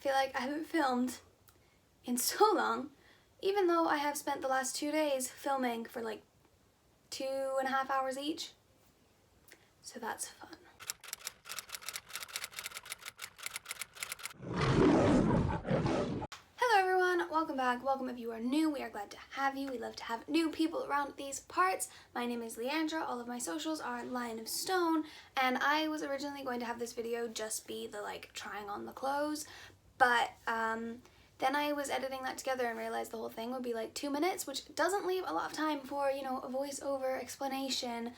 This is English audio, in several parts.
feel like I haven't filmed in so long, even though I have spent the last 2 days filming for like 2.5 hours each. So that's fun. Hello everyone, welcome back. Welcome if you are new. We are glad to have you. We love to have new people around these parts. My name is Leandra. All of my socials are Lion of Stone, and I was originally going to have this video just be the trying on the clothes, but then I was editing that together and realized the whole thing would be like 2 minutes, which doesn't leave a lot of time for, you know, a voiceover explanation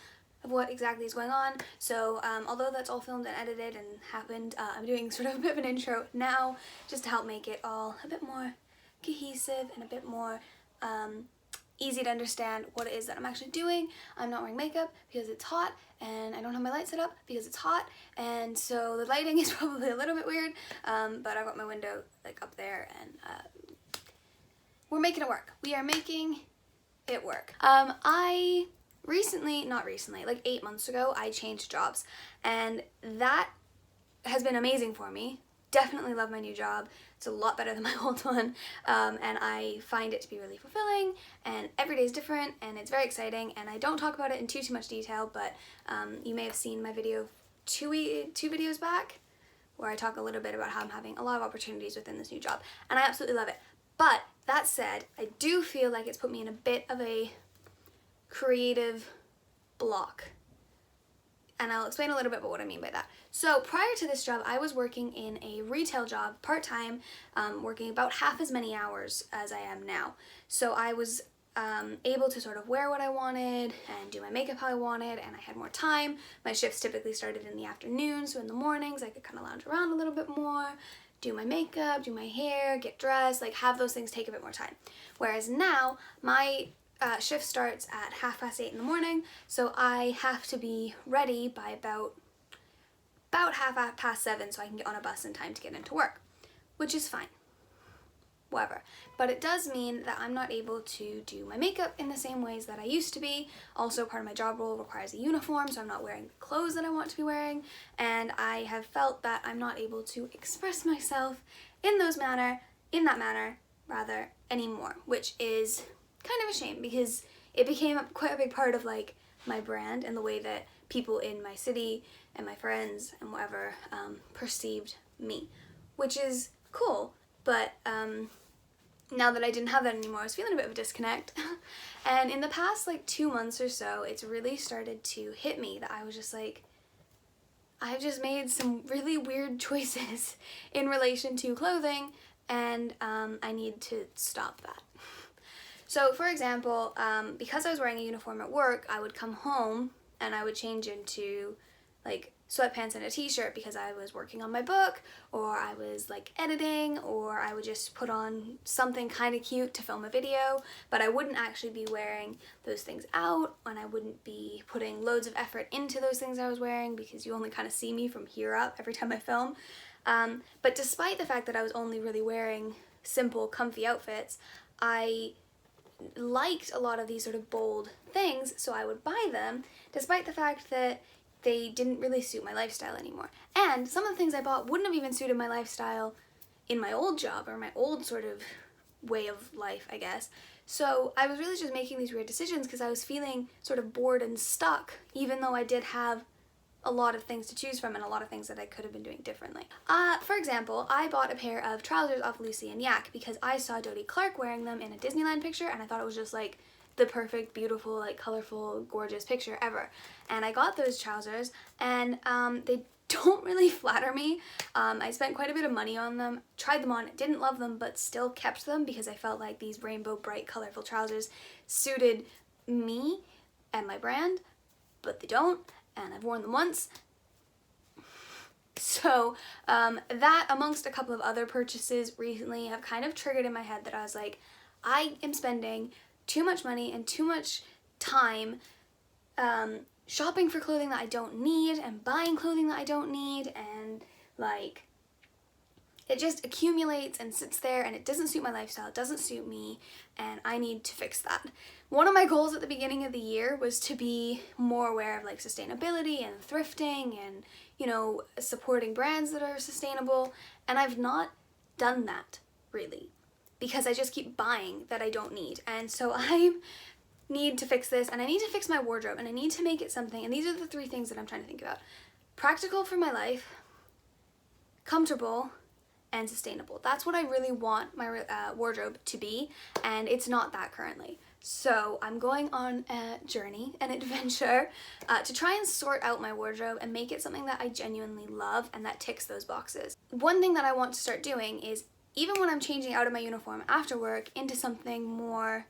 of what exactly is going on. So although that's all filmed and edited and happened, I'm doing sort of a bit of an intro now just to help make it all a bit more cohesive and a bit more easy to understand what it is that I'm actually doing. I'm not wearing makeup because it's hot, and I don't have my light set up because it's hot, and so the lighting is probably a little bit weird, but I've got my window up there, and we're making it work. We are making it work. Not recently, like 8 months ago, I changed jobs, and that has been amazing for me. Definitely love my new job. It's a lot better than my old one, and I find it to be really fulfilling, and every day is different, and it's very exciting, and I don't talk about it in too much detail, but you may have seen my video two videos back where I talk a little bit about how I'm having a lot of opportunities within this new job, and I absolutely love it. But that said, I do feel like it's put me in a bit of a creative block, and I'll explain a little bit about what I mean by that. So prior to this job, I was working in a retail job part-time, working about half as many hours as I am now. So I was able to sort of wear what I wanted and do my makeup how I wanted, and I had more time. My shifts typically started in the afternoon, so in the mornings I could kind of lounge around a little bit more, do my makeup, do my hair, get dressed, have those things take a bit more time. Whereas now, my shift starts at 8:30 in the morning, so I have to be ready by about 7:30 so I can get on a bus in time to get into work, which is fine, whatever. But it does mean that I'm not able to do my makeup in the same ways that I used to be. Also, part of my job role requires a uniform, so I'm not wearing the clothes that I want to be wearing, and I have felt that I'm not able to express myself in that manner anymore, which is kind of a shame because it became quite a big part of my brand and the way that people in my city and my friends and whatever perceived me, which is cool. But now that I didn't have that anymore, I was feeling a bit of a disconnect. And in the past 2 months or so, it's really started to hit me that I was just I've just made some really weird choices in relation to clothing, and I need to stop that. So for example, because I was wearing a uniform at work, I would come home and I would change into sweatpants and a t-shirt because I was working on my book, or I was editing, or I would just put on something kind of cute to film a video, but I wouldn't actually be wearing those things out, and I wouldn't be putting loads of effort into those things I was wearing because you only kind of see me from here up every time I film. But despite the fact that I was only really wearing simple, comfy outfits, I liked a lot of these sort of bold things, so I would buy them despite the fact that they didn't really suit my lifestyle anymore. And some of the things I bought wouldn't have even suited my lifestyle in my old job or my old sort of way of life, I guess. So I was really just making these weird decisions because I was feeling sort of bored and stuck, even though I did have a lot of things to choose from and a lot of things that I could have been doing differently. For example, I bought a pair of trousers off Lucy and Yak because I saw Dodie Clark wearing them in a Disneyland picture, and I thought it was just the perfect, beautiful, colorful, gorgeous picture ever. And I got those trousers, and they don't really flatter me. I spent quite a bit of money on them, tried them on, didn't love them, but still kept them because I felt like these rainbow, bright, colorful trousers suited me and my brand, but they don't. And I've worn them once. So that, amongst a couple of other purchases recently, have kind of triggered in my head that I was like, I am spending too much money and too much time shopping for clothing that I don't need and buying clothing that I don't need, and it just accumulates and sits there, and it doesn't suit my lifestyle, it doesn't suit me, and I need to fix that. One of my goals at the beginning of the year was to be more aware of sustainability and thrifting and, you know, supporting brands that are sustainable, and I've not done that, really, because I just keep buying that I don't need. And so I need to fix this, and I need to fix my wardrobe, and I need to make it something, and these are the 3 things that I'm trying to think about. Practical for my life, comfortable, and sustainable. That's what I really want my wardrobe to be, and it's not that currently. So I'm going on a journey, an adventure, to try and sort out my wardrobe and make it something that I genuinely love and that ticks those boxes. One thing that I want to start doing is, even when I'm changing out of my uniform after work into something more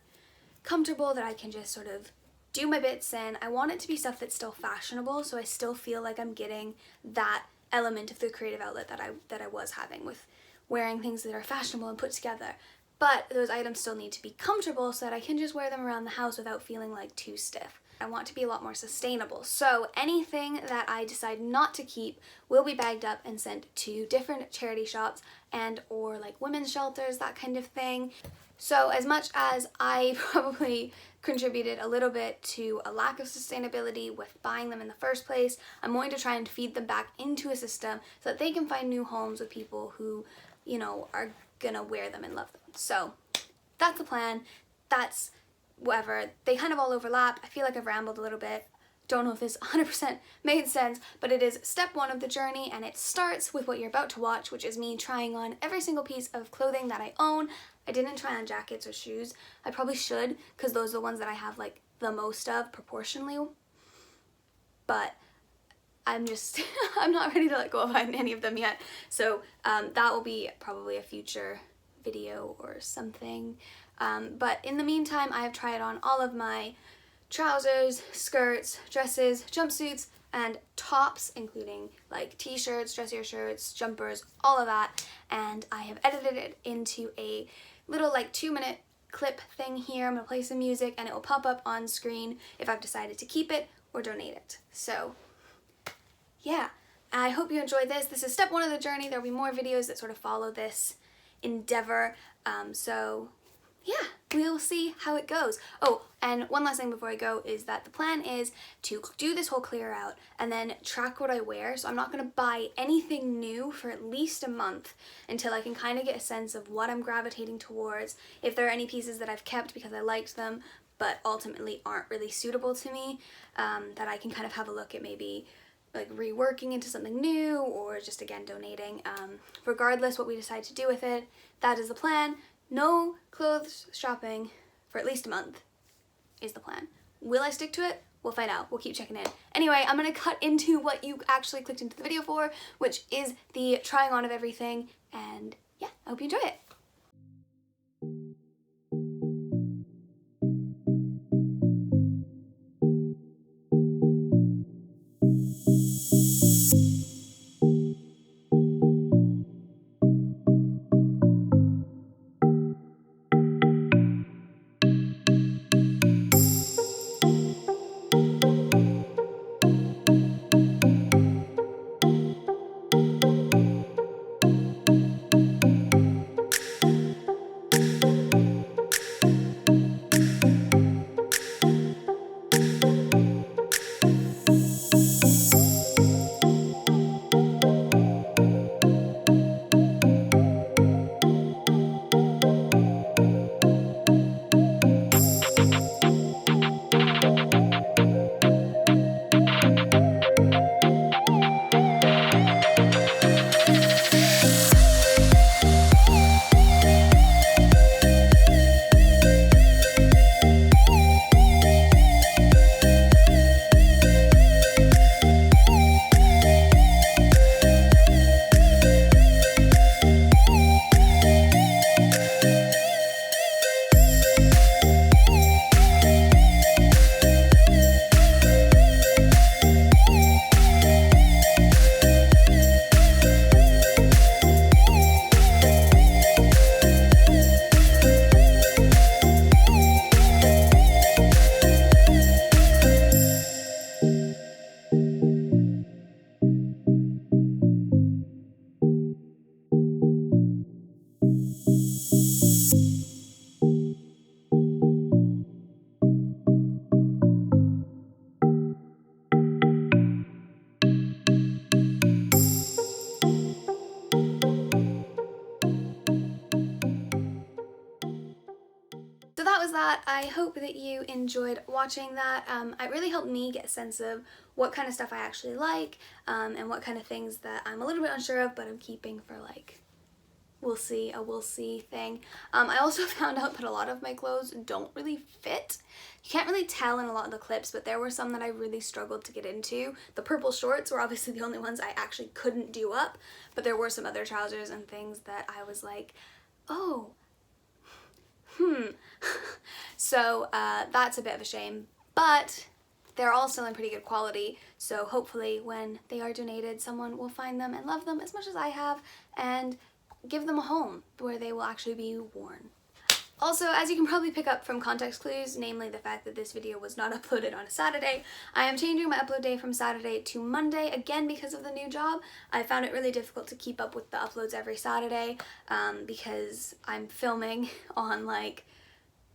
comfortable that I can just sort of do my bits in, I want it to be stuff that's still fashionable, so I still feel like I'm getting that element of the creative outlet that I was having with wearing things that are fashionable and put together. But those items still need to be comfortable so that I can just wear them around the house without feeling like too stiff. I want to be a lot more sustainable. So anything that I decide not to keep will be bagged up and sent to different charity shops and or like women's shelters, that kind of thing. So as much as I probably contributed a little bit to a lack of sustainability with buying them in the first place, I'm going to try and feed them back into a system so that they can find new homes with people who, you know, are gonna wear them and love them. So that's the plan. That's whatever. They kind of all overlap. I feel like I've rambled a little bit. Don't know if this 100% made sense, but it is step 1 of the journey, and it starts with what you're about to watch, which is me trying on every single piece of clothing that I own. I didn't try on jackets or shoes. I probably should, because those are the ones that I have like the most of proportionally, but I'm just, I'm not ready to let go of any of them yet. So that will be probably a future video or something. But in the meantime, I have tried on all of my trousers, skirts, dresses, jumpsuits, and tops, including like t-shirts, dressier shirts, jumpers, all of that. And I have edited it into a little like 2-minute clip thing here. I'm gonna play some music and it will pop up on screen if I've decided to keep it or donate it. So yeah, I hope you enjoyed this. This is step 1 of the journey. There'll be more videos that sort of follow this endeavor. So yeah, we'll see how it goes. Oh, and one last thing before I go is that the plan is to do this whole clear out and then track what I wear. So I'm not gonna buy anything new for at least a month until I can kind of get a sense of what I'm gravitating towards, if there are any pieces that I've kept because I liked them but ultimately aren't really suitable to me, that I can kind of have a look at maybe like reworking into something new or just again donating. Regardless what we decide to do with it, that is the plan. No clothes shopping for at least a month is the plan. Will I stick to it? We'll find out. We'll keep checking in. Anyway, I'm gonna cut into what you actually clicked into the video for, which is the trying on of everything, and yeah, I hope you enjoy it. was that. I hope that you enjoyed watching that. It really helped me get a sense of what kind of stuff I actually like, and what kind of things that I'm a little bit unsure of, but I'm keeping for like we'll see thing. I also found out that a lot of my clothes don't really fit. You can't really tell in a lot of the clips, but there were some that I really struggled to get into. The purple shorts were obviously the only ones I actually couldn't do up, but there were some other trousers and things that I was like, oh, So that's a bit of a shame, but they're all still in pretty good quality, so hopefully when they are donated, someone will find them and love them as much as I have and give them a home where they will actually be worn. Also, as you can probably pick up from context clues, namely the fact that this video was not uploaded on a Saturday, I am changing my upload day from Saturday to Monday, again because of the new job. I found it really difficult to keep up with the uploads every Saturday, because I'm filming on like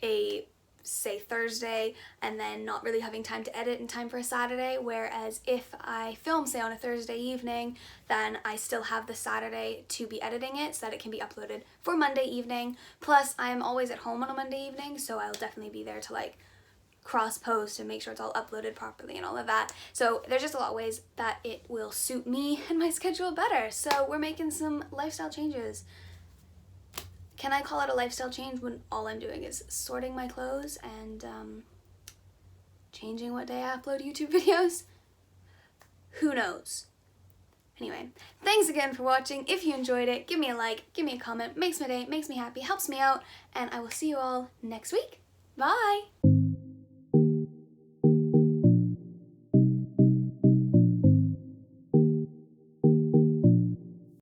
a, say, Thursday and then not really having time to edit in time for a Saturday, whereas if I film, say, on a Thursday evening, then I still have the Saturday to be editing it so that it can be uploaded for Monday evening. Plus, I'm always at home on a Monday evening, so I'll definitely be there to like cross-post and make sure it's all uploaded properly and all of that. So there's just a lot of ways that it will suit me and my schedule better. So we're making some lifestyle changes. Can I call it a lifestyle change when all I'm doing is sorting my clothes and changing what day I upload YouTube videos? Who knows? Anyway, thanks again for watching. If you enjoyed it, give me a like, give me a comment, makes my day, makes me happy, helps me out, and I will see you all next week. Bye!